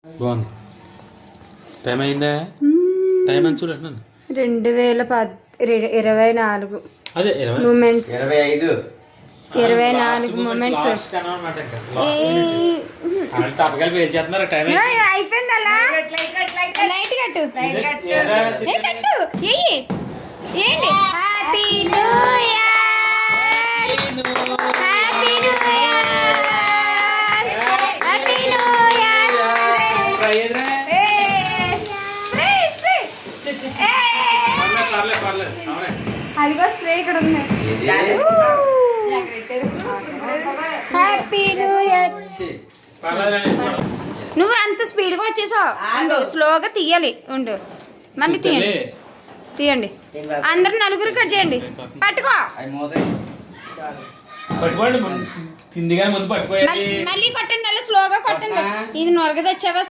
బాగుంది. టైం అయిందా? టైం అని చూడండి. 2024 అదే మూమెంట్స్ 25 24 మూమెంట్స్ అయిపోయింది అలా. లైట్ కట్టు కట్టు ఏంటి happy new year happy new year happy new year. అదిగో స్ప్రే ఇక్కడ ఉంది. Happy new year. నువ్వు అంత స్పీడ్గా వచ్చేసావు. స్లోగా తీయాలి. ఉండు మళ్ళీ తీయండి. అందరు నలుగురు కట్ చేయండి. పట్టుకో పట్టుకోండి. తిందిగా ముందు పట్టుకోండి. మళ్ళీ కొట్టండి. అలా స్లోగా కొట్టండి. ఇది నొరగ తెచ్చావా?